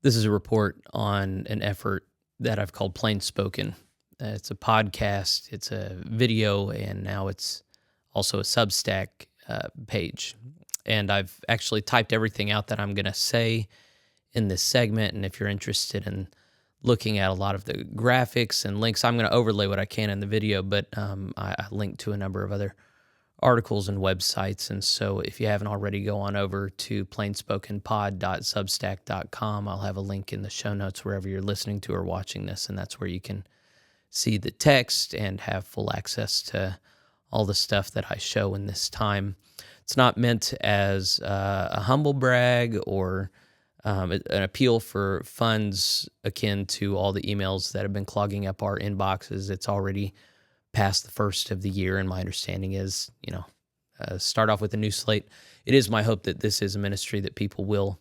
This is a report on an effort that I've called PlainSpoken. It's a podcast, it's a video, and now it's also a Substack page. And I've actually typed everything out that I'm going to say in this segment. And if you're interested in looking at a lot of the graphics and links, I'm going to overlay what I can in the video, but I link to a number of other articles and websites. And so if you haven't already, go on over to plainspokenpod.substack.com. I'll have a link in the show notes wherever you're listening to or watching this, and that's where you can see the text and have full access to all the stuff that I show in this time. It's not meant as a humble brag or an appeal for funds akin to all the emails that have been clogging up our inboxes. It's already past the first of the year, and my understanding is, start off with a new slate. It is my hope that this is a ministry that people will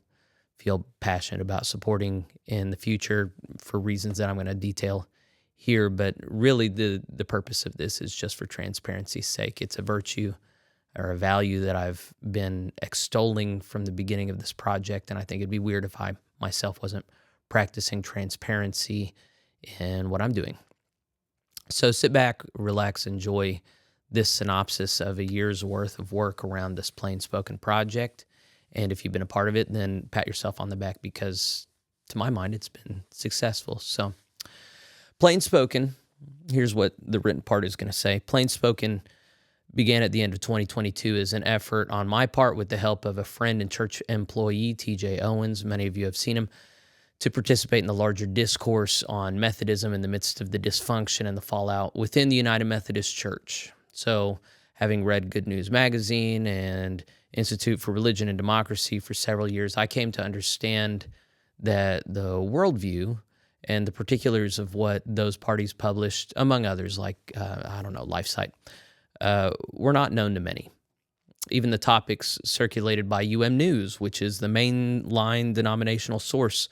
feel passionate about supporting in the future for reasons that I'm going to detail here. But really, the purpose of this is just for transparency's sake. It's a virtue or a value that I've been extolling from the beginning of this project, and I think it'd be weird if I myself wasn't practicing transparency in what I'm doing. So sit back, relax, enjoy this synopsis of a year's worth of work around this PlainSpoken project. And if you've been a part of it, then pat yourself on the back because, to my mind, it's been successful. So, PlainSpoken, here's what the written part is going to say. PlainSpoken began at the end of 2022 as an effort on my part with the help of a friend and church employee, TJ Owens. Many of you have seen him, to participate in the larger discourse on Methodism in the midst of the dysfunction and the fallout within the United Methodist Church. So, having read Good News Magazine and Institute for Religion and Democracy for several years, I came to understand that the worldview and the particulars of what those parties published, among others, like, LifeSite, were not known to many. Even the topics circulated by News, which is the mainline denominational source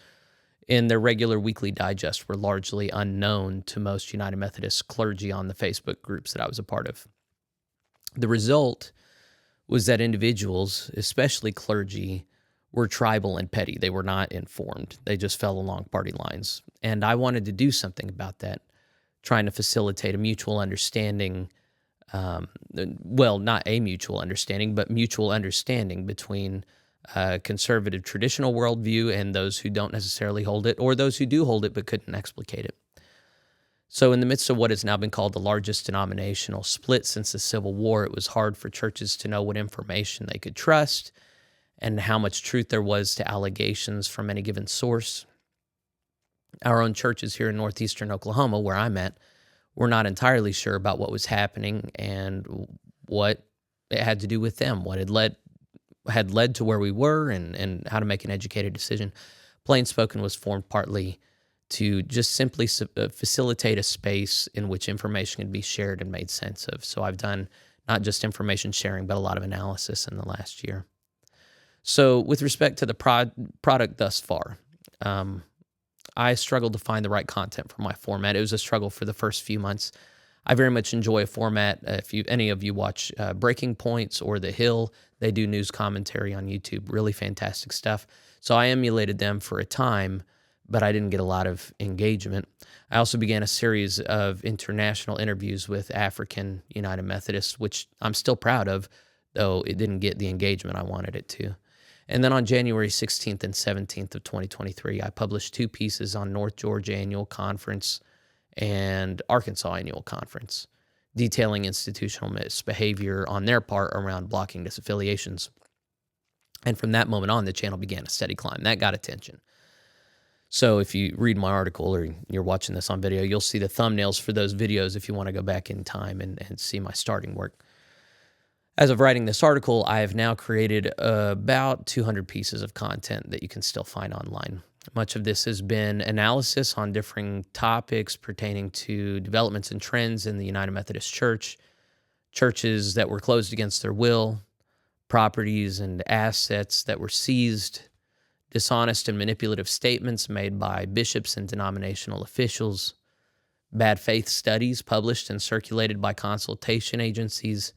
in their regular weekly digest, were largely unknown to most United Methodist clergy on the Facebook groups that I was a part of. The result was that individuals, especially clergy, were tribal and petty. They were not informed. They just fell along party lines. And I wanted to do something about that, trying to facilitate a mutual understanding, not a mutual understanding, but mutual understanding between conservative traditional worldview and those who don't necessarily hold it, or those who do hold it but couldn't explicate it. So in the midst of what has now been called the largest denominational split since the Civil War, it was hard for churches to know what information they could trust and how much truth there was to allegations from any given source. Our own churches here in northeastern Oklahoma, where I'm at, were not entirely sure about what was happening and what it had to do with them, what had led to where we were and how to make an educated decision. PlainSpoken was formed partly to just simply facilitate a space in which information can be shared and made sense of. So I've done not just information sharing, but a lot of analysis in the last year. So with respect to the product thus far, I struggled to find the right content for my format. It was a struggle for the first few months. I very much enjoy a format. If any of you watch Breaking Points or The Hill, they do news commentary on YouTube. Really fantastic stuff. So I emulated them for a time, but I didn't get a lot of engagement. I also began a series of international interviews with African United Methodists, which I'm still proud of, though it didn't get the engagement I wanted it to. And then on January 16th and 17th of 2023, I published 2 pieces on North Georgia Annual Conference and Arkansas Annual Conference, detailing institutional misbehavior on their part around blocking disaffiliations. And from that moment on, the channel began a steady climb. That got attention. So if you read my article or you're watching this on video, you'll see the thumbnails for those videos if you want to go back in time and see my starting work. As of writing this article, I have now created about 200 pieces of content that you can still find online. Much of this has been analysis on differing topics pertaining to developments and trends in the United Methodist Church, churches that were closed against their will, properties and assets that were seized, dishonest and manipulative statements made by bishops and denominational officials, bad faith studies published and circulated by consultation agencies,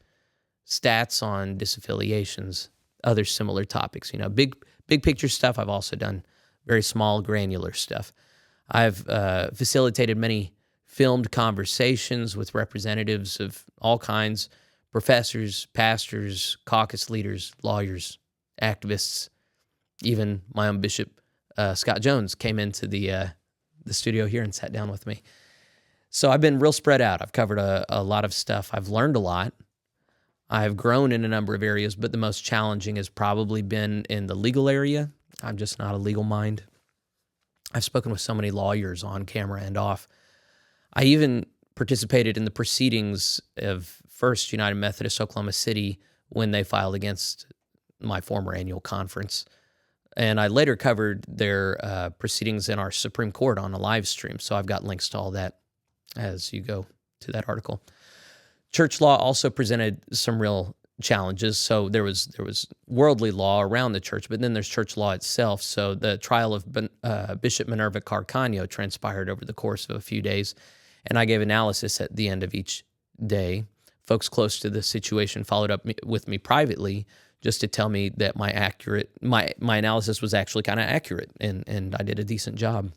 stats on disaffiliations, other similar topics. Big picture stuff. I've also done very small, granular stuff. I've facilitated many filmed conversations with representatives of all kinds, professors, pastors, caucus leaders, lawyers, activists. Even my own Bishop Scott Jones came into the studio here and sat down with me. So I've been real spread out. I've covered a lot of stuff. I've learned a lot. I've grown in a number of areas, but the most challenging has probably been in the legal area. I'm just not a legal mind. I've spoken with so many lawyers on camera and off. I even participated in the proceedings of First United Methodist Oklahoma City when they filed against my former annual conference. And I later covered their proceedings in our Supreme Court on a live stream. So I've got links to all that as you go to that article. Church law also presented some real challenges. So there was worldly law around the church, but then there's church law itself. So the trial of Bishop Minerva Carcano transpired over the course of a few days, and I gave analysis at the end of each day. Folks close to the situation followed up with me privately just to tell me that my analysis was actually kind of accurate, and I did a decent job.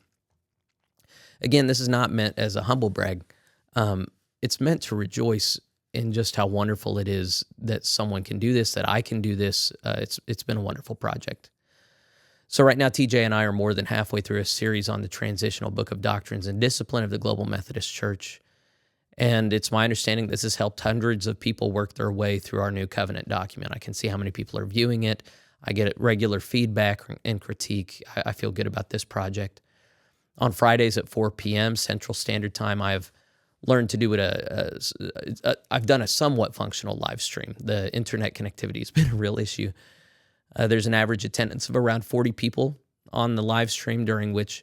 Again, this is not meant as a humble brag. It's meant to rejoice in just how wonderful it is that someone can do this, that I can do this. It's been a wonderful project. So right now, TJ and I are more than halfway through a series on the transitional book of doctrines and discipline of the Global Methodist Church. And it's my understanding this has helped hundreds of people work their way through our new covenant document. I can see how many people are viewing it. I get regular feedback and critique. I feel good about this project. On Fridays at 4 p.m. Central Standard Time, I've learned to do it. I've done a somewhat functional live stream. The internet connectivity has been a real issue. There's an average attendance of around 40 people on the live stream, during which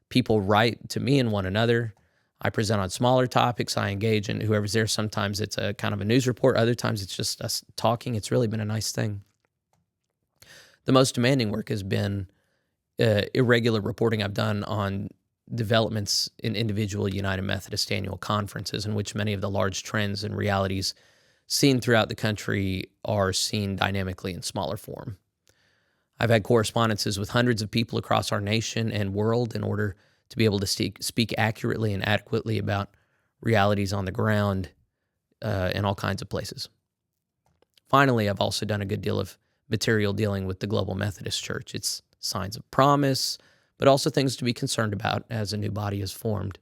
people write to me and one another. I present on smaller topics. I engage, and whoever's there, sometimes it's a kind of a news report. Other times it's just us talking. It's really been a nice thing. The most demanding work has been irregular reporting I've done on developments in individual United Methodist annual conferences, in which many of the large trends and realities seen throughout the country are seen dynamically in smaller form. I've had correspondences with hundreds of people across our nation and world in order to be able to speak accurately and adequately about realities on the ground in all kinds of places. Finally, I've also done a good deal of material dealing with the Global Methodist Church. It's signs of promise, but also things to be concerned about as a new body is formed.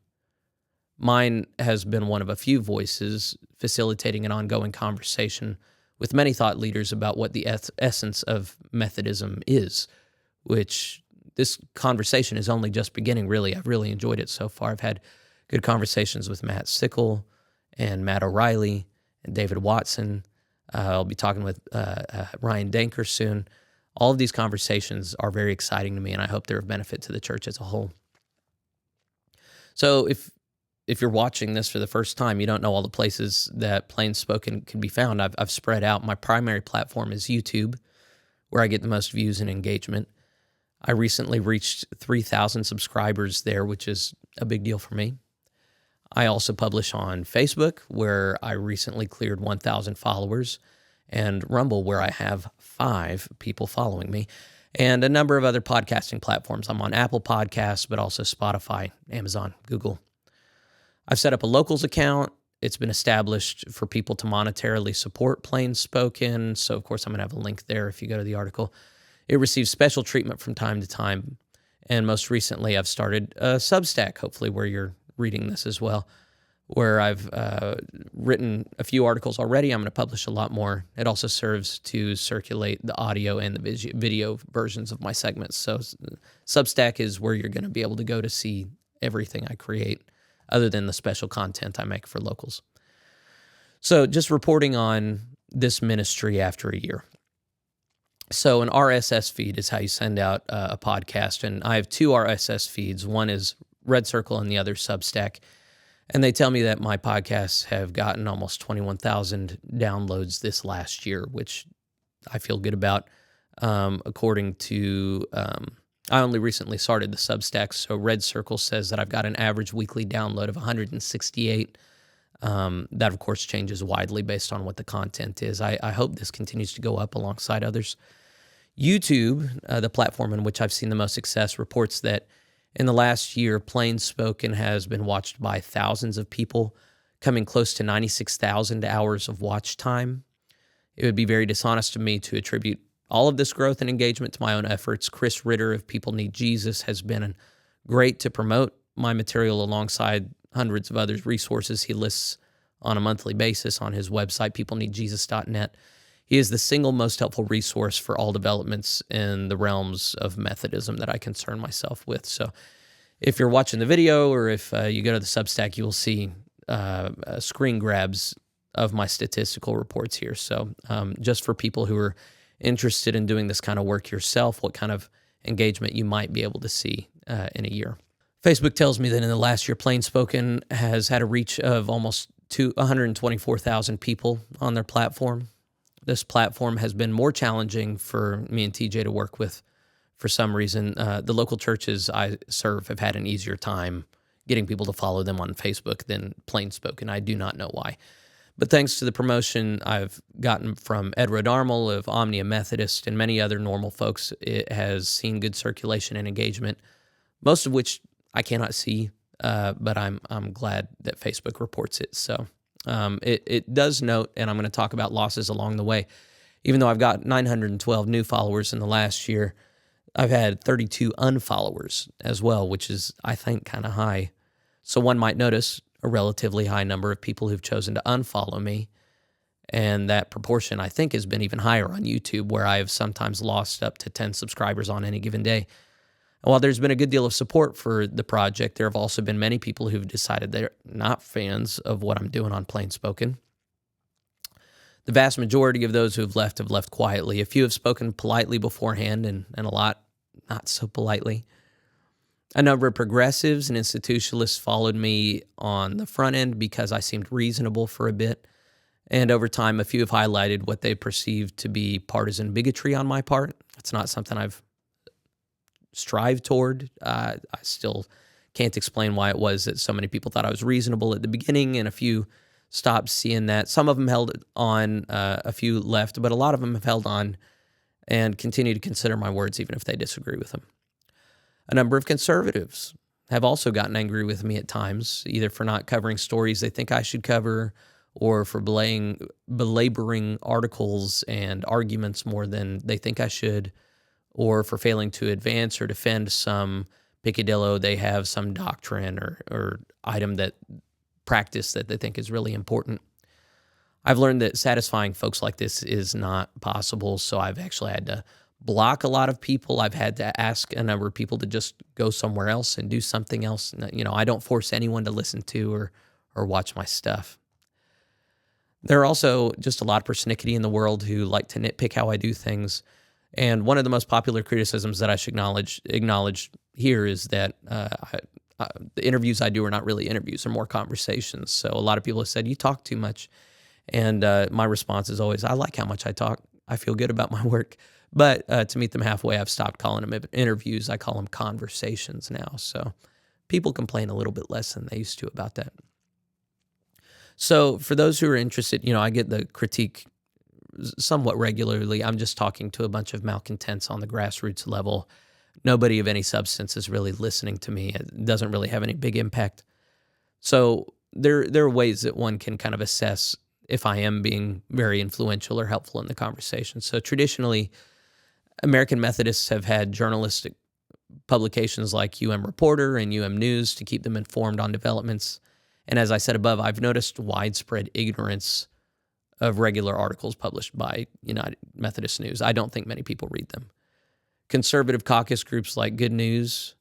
Mine has been one of a few voices facilitating an ongoing conversation with many thought leaders about what the essence of Methodism is, which this conversation is only just beginning, really. I've really enjoyed it so far. I've had good conversations with Matt Sickle and Matt O'Reilly and David Watson. I'll be talking with Ryan Danker soon. All of these conversations are very exciting to me, and I hope they're of benefit to the church as a whole. So if you're watching this for the first time, you don't know all the places that PlainSpoken can be found. I've spread out. My primary platform is YouTube, where I get the most views and engagement. I recently reached 3,000 subscribers there, which is a big deal for me. I also publish on Facebook, where I recently cleared 1,000 followers, and Rumble, where I have 5 people following me, and a number of other podcasting platforms. I'm on Apple Podcasts, but also Spotify, Amazon, Google. I've set up a locals account. It's been established for people to monetarily support PlainSpoken, so of course I'm going to have a link there if you go to the article. It receives special treatment from time to time, and most recently I've started a Substack, hopefully where you're reading this as well, where I've written a few articles already. I'm going to publish a lot more. It also serves to circulate the audio and the video versions of my segments. So Substack is where you're going to be able to go to see everything I create, other than the special content I make for locals. So just reporting on this ministry after a year. So an RSS feed is how you send out a podcast, and I have 2 RSS feeds. One is Red Circle and the other Substack, and they tell me that my podcasts have gotten almost 21,000 downloads this last year, which I feel good about. According to, I only recently started the Substack, so Red Circle says that I've got an average weekly download of 168. That, of course, changes widely based on what the content is. I hope this continues to go up alongside others. YouTube, the platform in which I've seen the most success, reports that in the last year, PlainSpoken has been watched by thousands of people, coming close to 96,000 hours of watch time. It would be very dishonest of me to attribute all of this growth and engagement to my own efforts. Chris Ritter of People Need Jesus has been great to promote my material alongside hundreds of other resources he lists on a monthly basis on his website, peopleneedjesus.net. He is the single most helpful resource for all developments in the realms of Methodism that I concern myself with. So if you're watching the video or if you go to the Substack, you will see screen grabs of my statistical reports here. So just for people who are interested in doing this kind of work yourself, what kind of engagement you might be able to see in a year. Facebook tells me that in the last year, PlainSpoken has had a reach of almost 124,000 people on their platform. This platform has been more challenging for me and TJ to work with for some reason. The local churches I serve have had an easier time getting people to follow them on Facebook than PlainSpoken. I do not know why. But thanks to the promotion I've gotten from Ed Rodarmal of Omnia Methodist and many other normal folks, it has seen good circulation and engagement, most of which I cannot see, but I'm glad that Facebook reports it. So it does note, and I'm going to talk about losses along the way. Even though I've got 912 new followers in the last year, I've had 32 unfollowers as well, which is, I think, kind of high. So one might notice a relatively high number of people who've chosen to unfollow me. And that proportion, I think, has been even higher on YouTube, where I have sometimes lost up to 10 subscribers on any given day. And while there's been a good deal of support for the project, there have also been many people who've decided they're not fans of what I'm doing on PlainSpoken. The vast majority of those who have left quietly. A few have spoken politely beforehand, and a lot not so politely. A number of progressives and institutionalists followed me on the front end because I seemed reasonable for a bit. And over time, a few have highlighted what they perceived to be partisan bigotry on my part. It's not something I've strived toward. I still can't explain why it was that so many people thought I was reasonable at the beginning, and a few stopped seeing that. Some of them held on, a few left, but a lot of them have held on and continue to consider my words even if they disagree with them. A number of conservatives have also gotten angry with me at times, either for not covering stories they think I should cover or for belaboring articles and arguments more than they think I should, or for failing to advance or defend some peccadillo they have, some doctrine or item that practice that they think is really important. I've learned that satisfying folks like this is not possible, so I've actually had to block a lot of people. I've had to ask a number of people to just go somewhere else and do something else. You know, I don't force anyone to listen to or watch my stuff. There are also just a lot of persnickety in the world who like to nitpick how I do things. And one of the most popular criticisms that I should acknowledge here is that the interviews I do are not really interviews, they're more conversations. So a lot of people have said, you talk too much. And my response is always, I like how much I talk. I feel good about my work. But to meet them halfway, I've stopped calling them interviews. I call them conversations now. So people complain a little bit less than they used to about that. So for those who are interested, you know, I get the critique somewhat regularly. I'm just talking to a bunch of malcontents on the grassroots level. Nobody of any substance is really listening to me. It doesn't really have any big impact. So there are ways that one can kind of assess if I am being very influential or helpful in the conversation. So traditionally, American Methodists have had journalistic publications like Reporter and News to keep them informed on developments. And as I said above, I've noticed widespread ignorance of regular articles published by United Methodist News. I don't think many people read them. Conservative caucus groups like Good News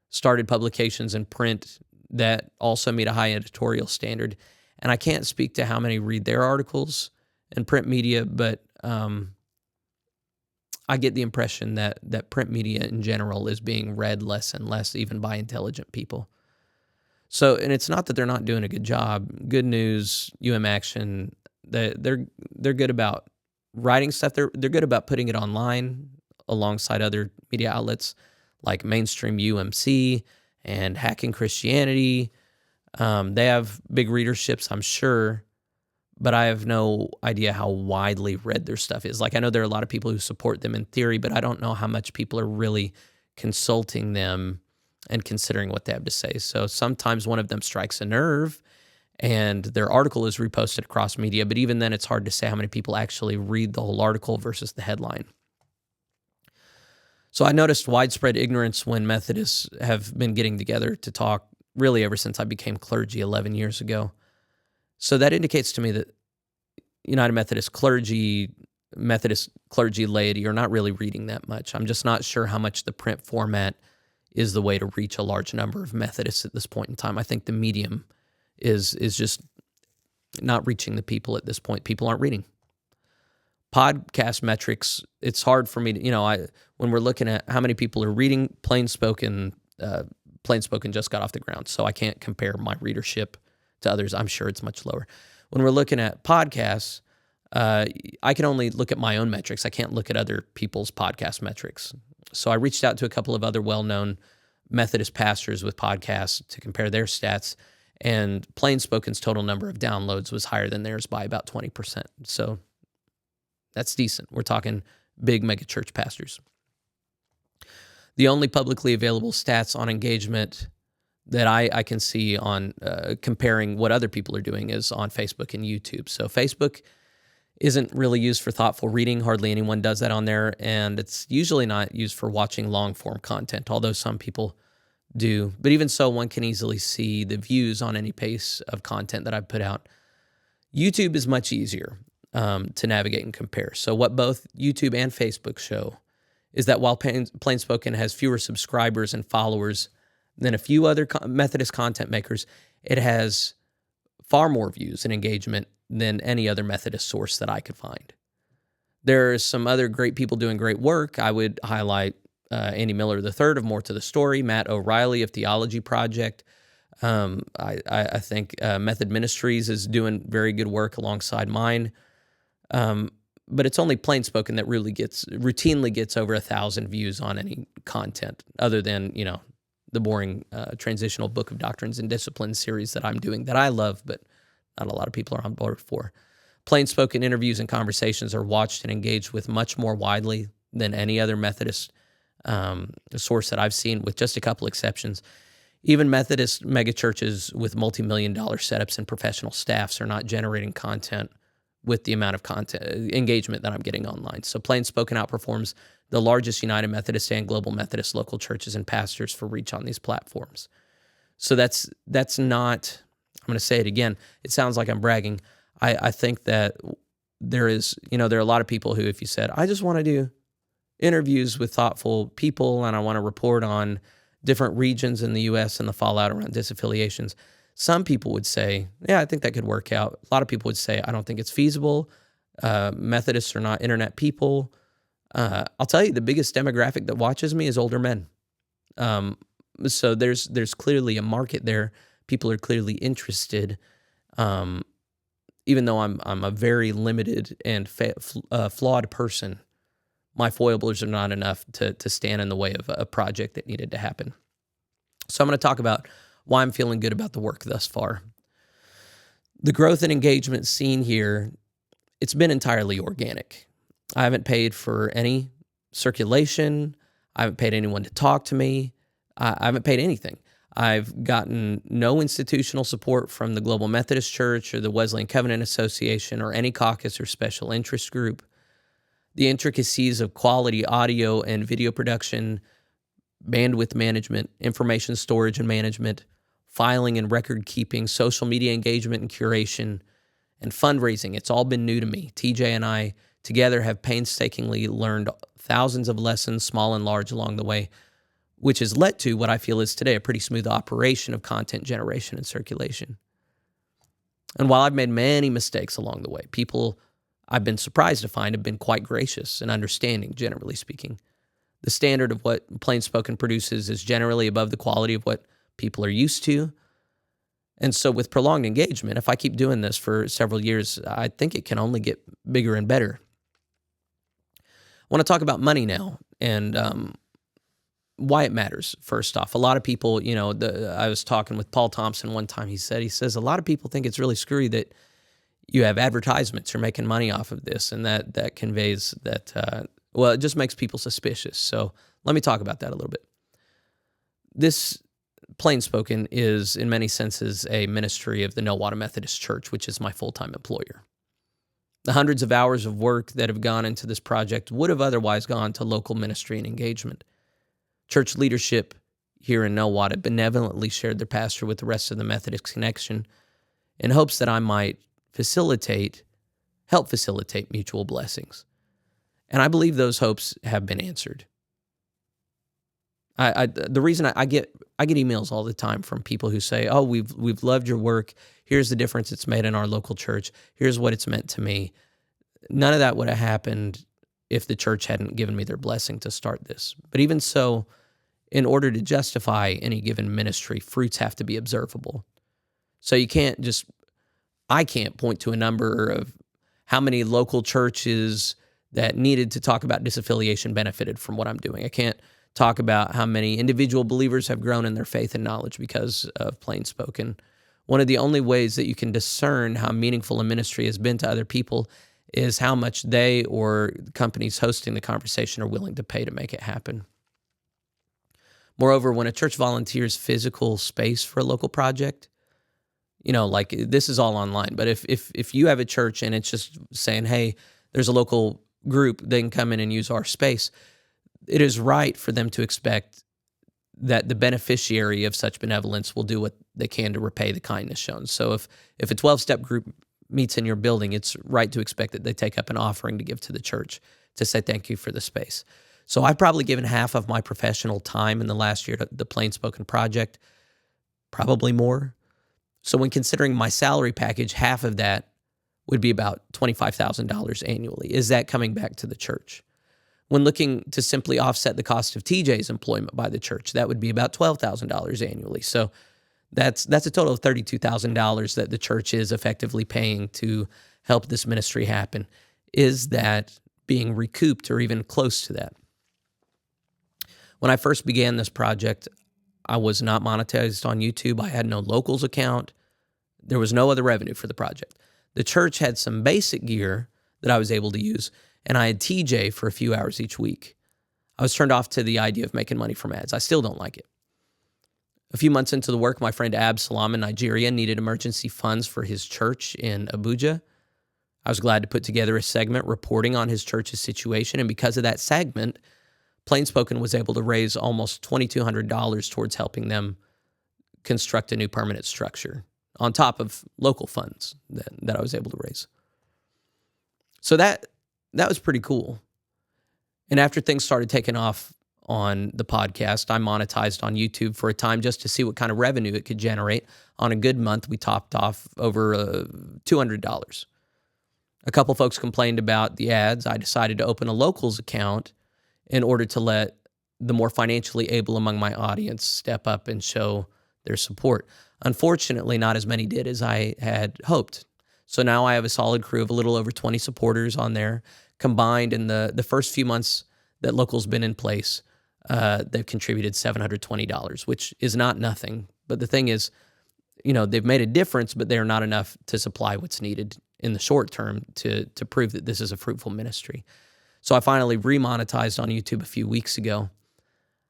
started publications in print that also meet a high editorial standard. And I can't speak to how many read their articles in print media, but I get the impression that print media in general is being read less and less, even by intelligent people. So, and it's not that they're not doing a good job. Good News, Action, they're good about writing stuff. They're good about putting it online alongside other media outlets like mainstream UMC and Hacking Christianity. They have big readerships, I'm sure, but I have no idea how widely read their stuff is. Like, I know there are a lot of people who support them in theory, but I don't know how much people are really consulting them and considering what they have to say. So sometimes one of them strikes a nerve and their article is reposted across media, but even then it's hard to say how many people actually read the whole article versus the headline. So I noticed widespread ignorance when Methodists have been getting together to talk really ever since I became clergy 11 years ago. So that indicates to me that United Methodist clergy laity are not really reading that much. I'm just not sure how much the print format is the way to reach a large number of Methodists at this point in time. I think the medium is just not reaching the people at this point. People aren't reading. Podcast metrics, it's hard for me to, when we're looking at how many people are reading PlainSpoken just got off the ground, so I can't compare my readership to others. I'm sure it's much lower. When we're looking at podcasts, I can only look at my own metrics. I can't look at other people's podcast metrics. So I reached out to a couple of other well-known Methodist pastors with podcasts to compare their stats, and PlainSpoken's total number of downloads was higher than theirs by about 20%. So that's decent. We're talking big megachurch pastors. The only publicly available stats on engagement that I can see on comparing what other people are doing is on Facebook and YouTube. So Facebook isn't really used for thoughtful reading. Hardly anyone does that on there. And it's usually not used for watching long-form content, although some people do. But even so, one can easily see the views on any piece of content that I've put out. YouTube is much easier to navigate and compare. So what both YouTube and Facebook show is that while PlainSpoken has fewer subscribers and followers than a few other Methodist content makers, it has far more views and engagement than any other Methodist source that I could find. There's some other great people doing great work. I would highlight Andy Miller III of More to the Story, Matt O'Reilly of Theology Project. I think Method Ministries is doing very good work alongside mine. But it's only PlainSpoken that really routinely gets over 1,000 views on any content, other than, the boring transitional Book of Doctrines and Disciplines series that I'm doing that I love, but not a lot of people are on board for. PlainSpoken interviews and conversations are watched and engaged with much more widely than any other Methodist source that I've seen, with just a couple exceptions. Even Methodist megachurches with multi-million-dollar setups and professional staffs are not generating content with the amount of content engagement that I'm getting online. So PlainSpoken outperforms the largest United Methodist and Global Methodist local churches and pastors for reach on these platforms. So that's not, I'm going to say it again, it sounds like I'm bragging. I think that there is, there are a lot of people who, if you said, I just want to do interviews with thoughtful people and I want to report on different regions in the U.S. and the fallout around disaffiliations, some people would say, yeah, I think that could work out. A lot of people would say, I don't think it's feasible. Methodists are not internet people. I'll tell you, the biggest demographic that watches me is older men. So there's clearly a market there. People are clearly interested. Even though I'm a very limited and flawed person, my foibles are not enough to stand in the way of a project that needed to happen. So I'm going to talk about why I'm feeling good about the work thus far. The growth and engagement seen here, it's been entirely organic. I haven't paid for any circulation. I haven't paid anyone to talk to me. I haven't paid anything. I've gotten no institutional support from the Global Methodist Church or the Wesleyan Covenant Association or any caucus or special interest group. The intricacies of quality audio and video production, bandwidth management, information storage and management, filing and record keeping, social media engagement and curation, and fundraising. It's all been new to me. TJ and I together have painstakingly learned thousands of lessons, small and large, along the way, which has led to what I feel is today a pretty smooth operation of content generation and circulation. And while I've made many mistakes along the way, people I've been surprised to find have been quite gracious and understanding, generally speaking. The standard of what PlainSpoken produces is generally above the quality of what people are used to. And so with prolonged engagement, if I keep doing this for several years, I think it can only get bigger and better. I want to talk about money now and why it matters, first off. A lot of people, I was talking with Paul Thompson one time. He says, a lot of people think it's really screwy that, You have advertisements. You're making money off of this, and that conveys that. Well, it just makes people suspicious. So let me talk about that a little bit. This PlainSpoken is, in many senses, a ministry of the Nowata Methodist Church, which is my full-time employer. The hundreds of hours of work that have gone into this project would have otherwise gone to local ministry and engagement. Church leadership here in Nowata benevolently shared their pastor with the rest of the Methodist connection in hopes that I might help facilitate mutual blessings. And I believe those hopes have been answered. The reason I get emails all the time from people who say, "Oh, we've loved your work. Here's the difference it's made in our local church. Here's what it's meant to me." None of that would have happened if the church hadn't given me their blessing to start this. But even so, in order to justify any given ministry, fruits have to be observable. So I can't point to a number of how many local churches that needed to talk about disaffiliation benefited from what I'm doing. I can't talk about how many individual believers have grown in their faith and knowledge because of PlainSpoken. One of the only ways that you can discern how meaningful a ministry has been to other people is how much they or companies hosting the conversation are willing to pay to make it happen. Moreover, when a church volunteers physical space for a local project, like this is all online, but if you have a church and it's just saying, "Hey, there's a local group, they can come in and use our space," it is right for them to expect that the beneficiary of such benevolence will do what they can to repay the kindness shown. So if a 12-step group meets in your building, it's right to expect that they take up an offering to give to the church to say thank you for the space. So I've probably given half of my professional time in the last year to the PlainSpoken project, probably more. So when considering my salary package, half of that would be about $25,000 annually. Is that coming back to the church? When looking to simply offset the cost of TJ's employment by the church, that would be about $12,000 annually. So that's a total of $32,000 that the church is effectively paying to help this ministry happen. Is that being recouped or even close to that? When I first began this project, I was not monetized on YouTube. I had no locals account. There was no other revenue for the project. The church had some basic gear that I was able to use, and I had TJ for a few hours each week. I was turned off to the idea of making money from ads. I still don't like it. A few months into the work, my friend Absalom in Nigeria needed emergency funds for his church in Abuja. I was glad to put together a segment reporting on his church's situation, and because of that segment, PlainSpoken was able to raise almost $2,200 towards helping them construct a new permanent structure, on top of local funds that I was able to raise. So that was pretty cool. And after things started taking off on the podcast, I monetized on YouTube for a time just to see what kind of revenue it could generate. On a good month, we topped off over $200. A couple folks complained about the ads. I decided to open a locals account in order to let the more financially able among my audience step up and show their support. Unfortunately, not as many did as I had hoped. So now I have a solid crew of a little over 20 supporters on there. Combined in the first few months that Local's been in place, they've contributed $720, which is not nothing. But the thing is, they've made a difference, but they're not enough to supply what's needed in the short term to prove that this is a fruitful ministry. So I finally remonetized on YouTube a few weeks ago.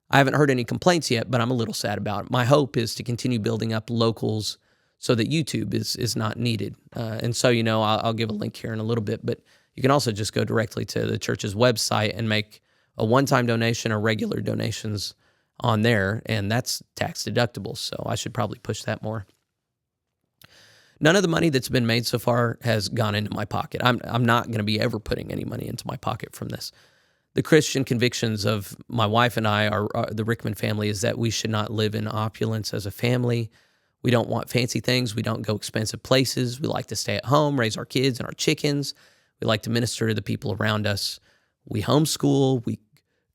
I haven't heard any complaints yet, but I'm a little sad about it. My hope is to continue building up locals so that YouTube is not needed. And so, I'll give a link here in a little bit, but you can also just go directly to the church's website and make a one-time donation or regular donations on there, and that's tax deductible, so I should probably push that more. None of the money that's been made so far has gone into my pocket. I'm not going to be ever putting any money into my pocket from this. The Christian convictions of my wife and I, the Rickman family, is that we should not live in opulence as a family. We don't want fancy things. We don't go expensive places. We like to stay at home, raise our kids and our chickens. We like to minister to the people around us. We homeschool. We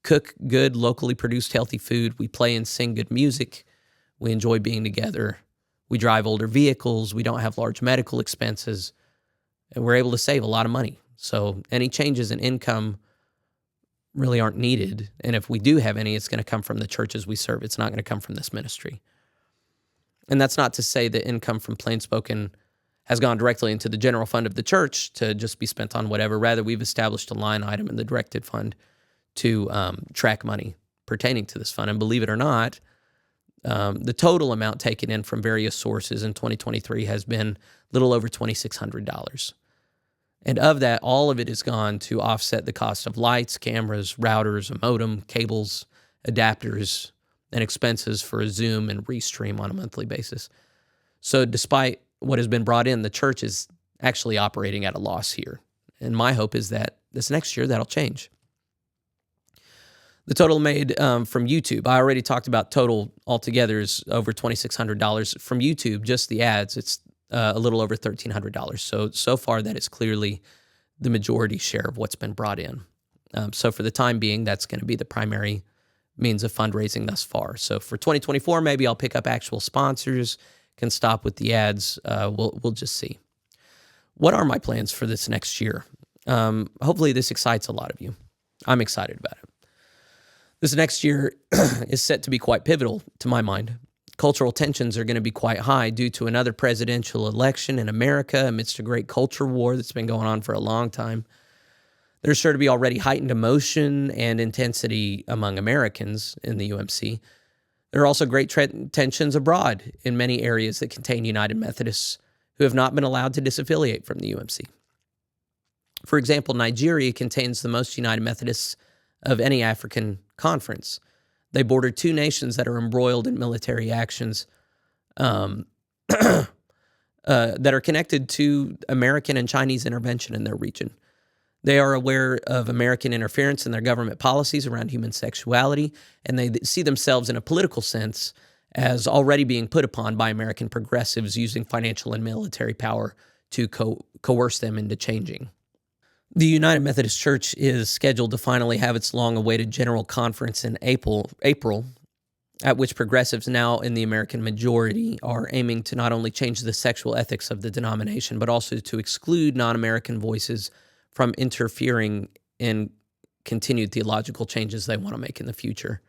cook good, locally produced healthy food. We play and sing good music. We enjoy being together. We drive older vehicles. We don't have large medical expenses. And we're able to save a lot of money. So any changes in income really aren't needed. And if we do have any, it's going to come from the churches we serve. It's not going to come from this ministry. And that's not to say that income from PlainSpoken has gone directly into the general fund of the church to just be spent on whatever. Rather, we've established a line item in the directed fund to track money pertaining to this fund. And believe it or not, the total amount taken in from various sources in 2023 has been a little over $2,600. And of that, all of it has gone to offset the cost of lights, cameras, routers, a modem, cables, adapters, and expenses for a Zoom and Restream on a monthly basis. So despite what has been brought in, the church is actually operating at a loss here. And my hope is that this next year, that'll change. The total made from YouTube, I already talked about total altogether is over $2,600. From YouTube, just the ads, it's a little over $1,300. So far, that is clearly the majority share of what's been brought in. So for the time being, that's going to be the primary means of fundraising thus far. So for 2024, maybe I'll pick up actual sponsors, can stop with the ads. We'll just see. What are my plans for this next year? Hopefully this excites a lot of you. I'm excited about it. This next year is set to be quite pivotal to my mind. Cultural tensions are going to be quite high due to another presidential election in America amidst a great culture war that's been going on for a long time. There's sure to be already heightened emotion and intensity among Americans in the UMC. There are also great tensions abroad in many areas that contain United Methodists who have not been allowed to disaffiliate from the UMC. For example, Nigeria contains the most United Methodists of any African conference. They border two nations that are embroiled in military actions that are connected to American and Chinese intervention in their region. They are aware of American interference in their government policies around human sexuality, and they see themselves in a political sense as already being put upon by American progressives using financial and military power to coerce them into changing. The United Methodist Church is scheduled to finally have its long-awaited general conference in April, at which progressives now in the American majority are aiming to not only change the sexual ethics of the denomination, but also to exclude non-American voices from interfering in continued theological changes they want to make in the future.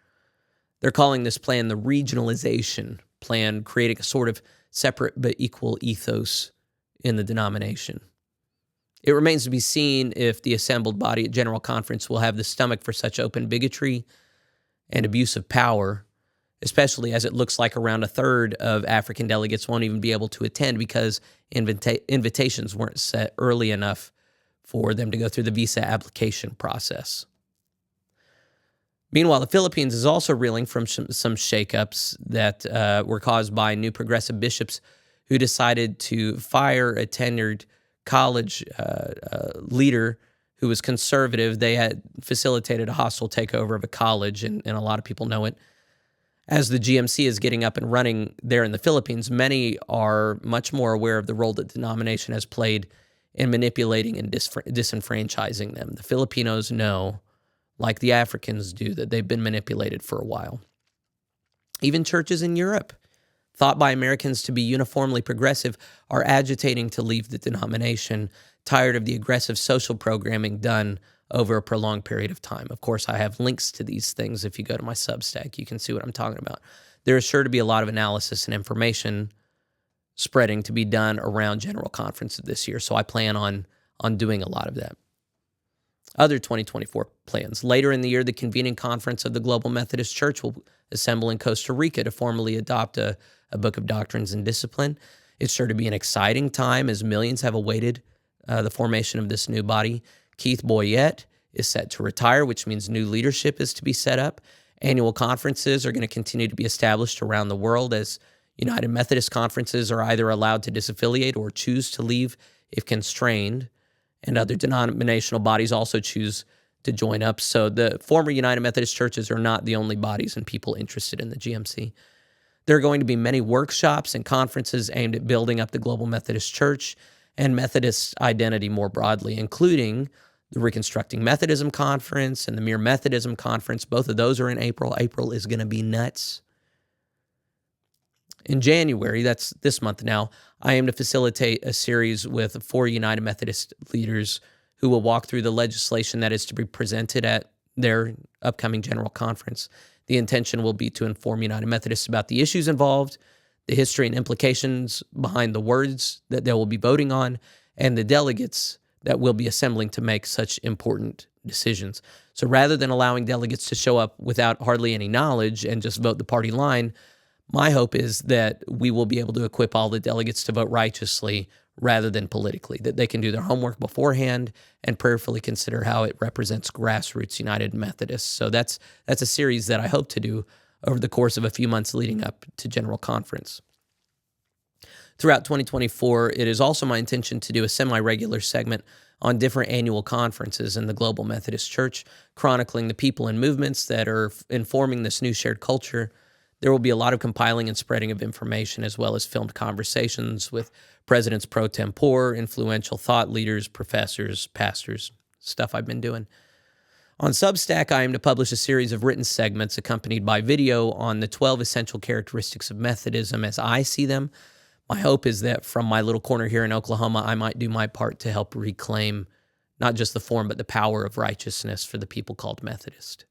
They're calling this plan the regionalization plan, creating a sort of separate but equal ethos in the denomination. It remains to be seen if the assembled body at General Conference will have the stomach for such open bigotry and abuse of power, especially as it looks like around a third of African delegates won't even be able to attend because invitations weren't set early enough for them to go through the visa application process. Meanwhile, the Philippines is also reeling from some shakeups that were caused by new progressive bishops who decided to fire a tenured college leader who was conservative. They had facilitated a hostile takeover of a college, and a lot of people know it. As the GMC is getting up and running there in the Philippines, many are much more aware of the role that the denomination has played in manipulating and disenfranchising them. The Filipinos know, like the Africans do, that they've been manipulated for a while. Even churches in Europe, thought by Americans to be uniformly progressive, are agitating to leave the denomination, tired of the aggressive social programming done over a prolonged period of time. Of course, I have links to these things. If you go to my Substack, you can see what I'm talking about. There is sure to be a lot of analysis and information spreading to be done around General Conference this year, so I plan on doing a lot of that. Other 2024 plans. Later in the year, the convening conference of the Global Methodist Church will assemble in Costa Rica to formally adopt a book of doctrines and discipline. It's sure to be an exciting time as millions have awaited the formation of this new body. Keith Boyette is set to retire, which means new leadership is to be set up. Annual conferences are going to continue to be established around the world as United Methodist conferences are either allowed to disaffiliate or choose to leave if constrained, and other denominational bodies also choose to join up. So the former United Methodist churches are not the only bodies and people interested in the GMC. There are going to be many workshops and conferences aimed at building up the Global Methodist Church and Methodist identity more broadly, including the Reconstructing Methodism Conference and the Mere Methodism Conference. Both of those are in April. April is going to be nuts. In January, that's this month now, I aim to facilitate a series with 4 United Methodist leaders who will walk through the legislation that is to be presented at their upcoming General Conference. The intention will be to inform United Methodists about the issues involved, the history and implications behind the words that they will be voting on, and the delegates that will be assembling to make such important decisions. So rather than allowing delegates to show up without hardly any knowledge and just vote the party line, my hope is that we will be able to equip all the delegates to vote righteously rather than politically, that they can do their homework beforehand and prayerfully consider how it represents grassroots United Methodists. So that's a series that I hope to do over the course of a few months leading up to General Conference. Throughout 2024, it is also my intention to do a semi-regular segment on different annual conferences in the Global Methodist Church, chronicling the people and movements that are informing this new shared culture. There will be a lot of compiling and spreading of information, as well as filmed conversations with presidents pro tempore, influential thought leaders, professors, pastors, stuff I've been doing. On Substack, I aim to publish a series of written segments accompanied by video on the 12 essential characteristics of Methodism as I see them. My hope is that from my little corner here in Oklahoma, I might do my part to help reclaim not just the form, but the power of righteousness for the people called Methodist.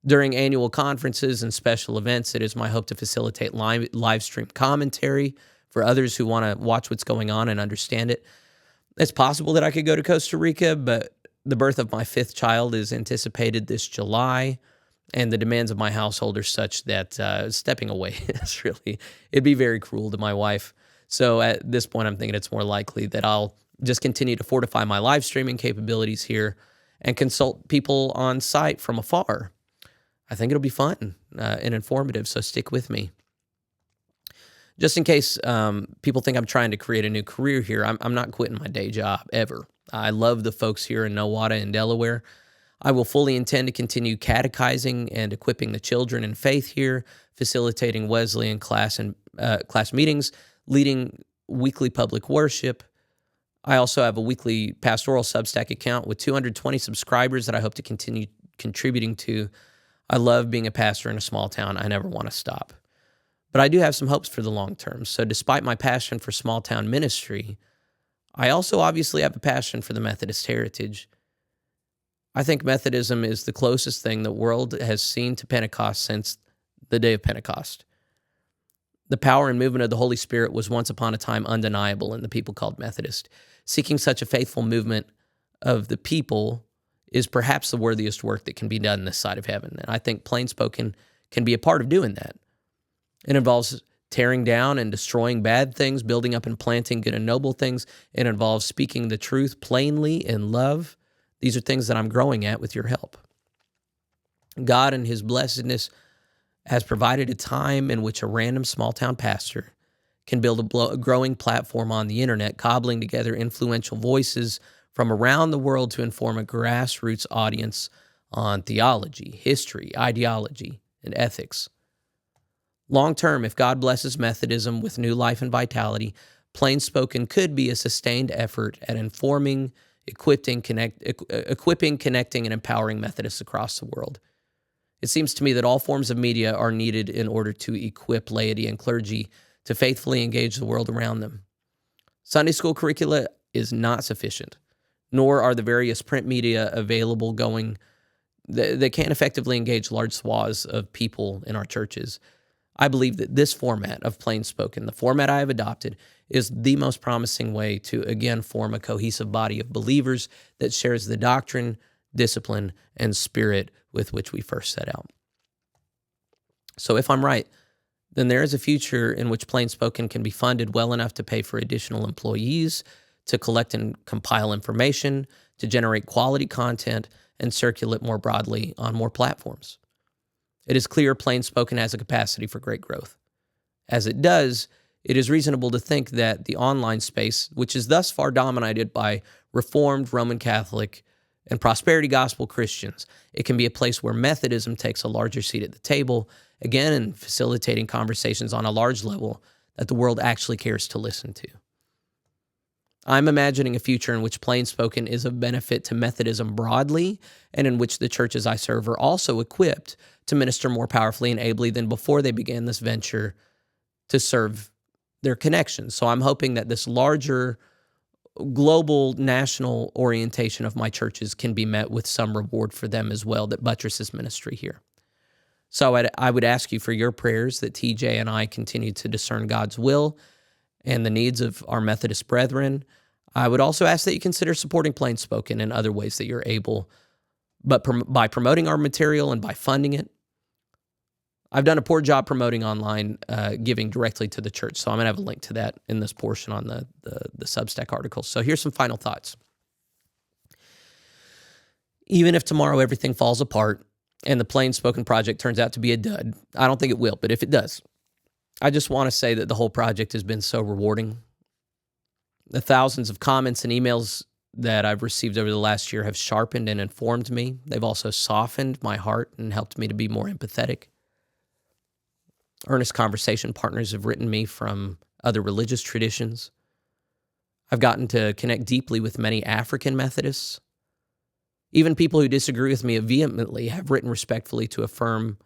During annual conferences and special events, it is my hope to facilitate live stream commentary for others who want to watch what's going on and understand it. It's possible that I could go to Costa Rica, but the birth of my 5th child is anticipated this July, and the demands of my household are such that stepping away it'd be very cruel to my wife. So at this point, I'm thinking it's more likely that I'll just continue to fortify my live streaming capabilities here and consult people on site from afar. I think it'll be fun and informative, so stick with me. Just in case people think I'm trying to create a new career here, I'm not quitting my day job, ever. I love the folks here in Nowata and Delaware. I will fully intend to continue catechizing and equipping the children in faith here, facilitating Wesleyan class meetings, leading weekly public worship. I also have a weekly pastoral Substack account with 220 subscribers that I hope to continue contributing to. I love being a pastor in a small town. I never want to stop. But I do have some hopes for the long term. So despite my passion for small town ministry, I also obviously have a passion for the Methodist heritage. I think Methodism is the closest thing the world has seen to Pentecost since the day of Pentecost. The power and movement of the Holy Spirit was once upon a time undeniable in the people called Methodist. Seeking such a faithful movement of the people is perhaps the worthiest work that can be done this side of heaven. And I think PlainSpoken can be a part of doing that. It involves tearing down and destroying bad things, building up and planting good and noble things. It involves speaking the truth plainly in love. These are things that I'm growing at with your help. God in his blessedness has provided a time in which a random small-town pastor can build a growing platform on the internet, cobbling together influential voices from around the world to inform a grassroots audience on theology, history, ideology, and ethics. Long term, if God blesses Methodism with new life and vitality, PlainSpoken could be a sustained effort at informing, equipping, connecting, and empowering Methodists across the world. It seems to me that all forms of media are needed in order to equip laity and clergy to faithfully engage the world around them. Sunday school curricula is not sufficient, nor are the various print media available that can't effectively engage large swaths of people in our churches. I believe that this format of PlainSpoken, the format I have adopted, is the most promising way to, again, form a cohesive body of believers that shares the doctrine, discipline, and spirit with which we first set out. So if I'm right, then there is a future in which PlainSpoken can be funded well enough to pay for additional employees, to collect and compile information, to generate quality content, and circulate more broadly on more platforms. It is clear PlainSpoken has a capacity for great growth. As it does, it is reasonable to think that the online space, which is thus far dominated by Reformed, Roman Catholic, and prosperity gospel Christians, it can be a place where Methodism takes a larger seat at the table, again, in facilitating conversations on a large level that the world actually cares to listen to. I'm imagining a future in which PlainSpoken is of benefit to Methodism broadly, and in which the churches I serve are also equipped to minister more powerfully and ably than before they began this venture to serve their connections. So I'm hoping that this larger global national orientation of my churches can be met with some reward for them as well that buttresses ministry here. So I would ask you for your prayers that TJ and I continue to discern God's will and the needs of our Methodist brethren. I would also ask that you consider supporting PlainSpoken in other ways that you're able, but by promoting our material and by funding it. I've done a poor job promoting online giving directly to the church, so I'm going to have a link to that in this portion on the Substack article. So here's some final thoughts. Even if tomorrow everything falls apart and the PlainSpoken project turns out to be a dud, I don't think it will, but if it does, I just want to say that the whole project has been so rewarding. The thousands of comments and emails that I've received over the last year have sharpened and informed me. They've also softened my heart and helped me to be more empathetic. Earnest conversation partners have written me from other religious traditions. I've gotten to connect deeply with many African Methodists. Even people who disagree with me vehemently have written respectfully to affirm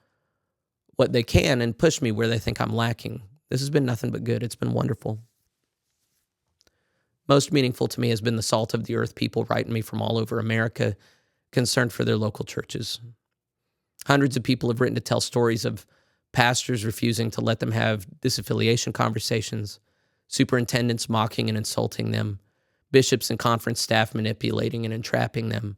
what they can and push me where they think I'm lacking. This has been nothing but good. It's been wonderful. Most meaningful to me has been the salt of the earth people writing me from all over America, concerned for their local churches. Hundreds of people have written to tell stories of pastors refusing to let them have disaffiliation conversations, superintendents mocking and insulting them, bishops and conference staff manipulating and entrapping them.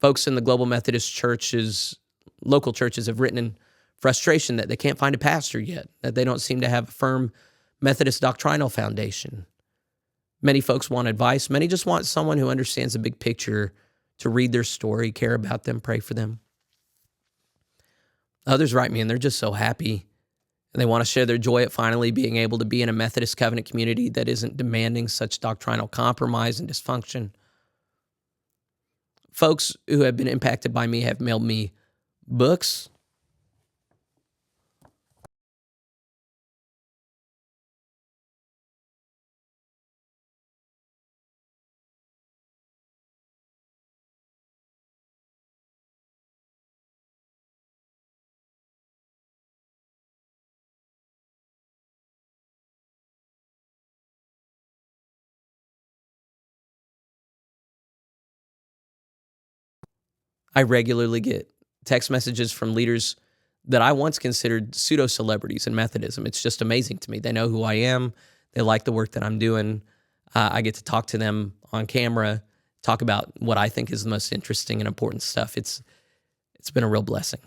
Folks in the Global Methodist churches, local churches, have written in frustration that they can't find a pastor yet, that they don't seem to have a firm Methodist doctrinal foundation. Many folks want advice. Many just want someone who understands the big picture to read their story, care about them, pray for them. Others write me and they're just so happy, and they want to share their joy at finally being able to be in a Methodist covenant community that isn't demanding such doctrinal compromise and dysfunction. Folks who have been impacted by me have mailed me books, I regularly get text messages from leaders that I once considered pseudo-celebrities in Methodism. It's just amazing to me. They know who I am. They like the work that I'm doing. I get to talk to them on camera, talk about what I think is the most interesting and important stuff. It's been a real blessing.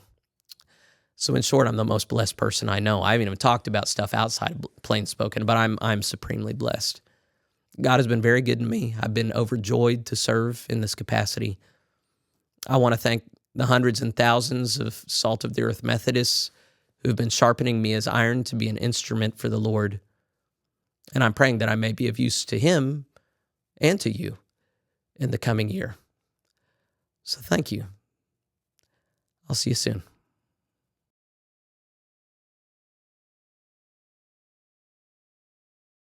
So in short, I'm the most blessed person I know. I haven't even talked about stuff outside of PlainSpoken, but I'm supremely blessed. God has been very good to me. I've been overjoyed to serve in this capacity. I want to thank the hundreds and thousands of Salt of the Earth Methodists who've been sharpening me as iron to be an instrument for the Lord. And I'm praying that I may be of use to Him and to you in the coming year. So thank you. I'll see you soon.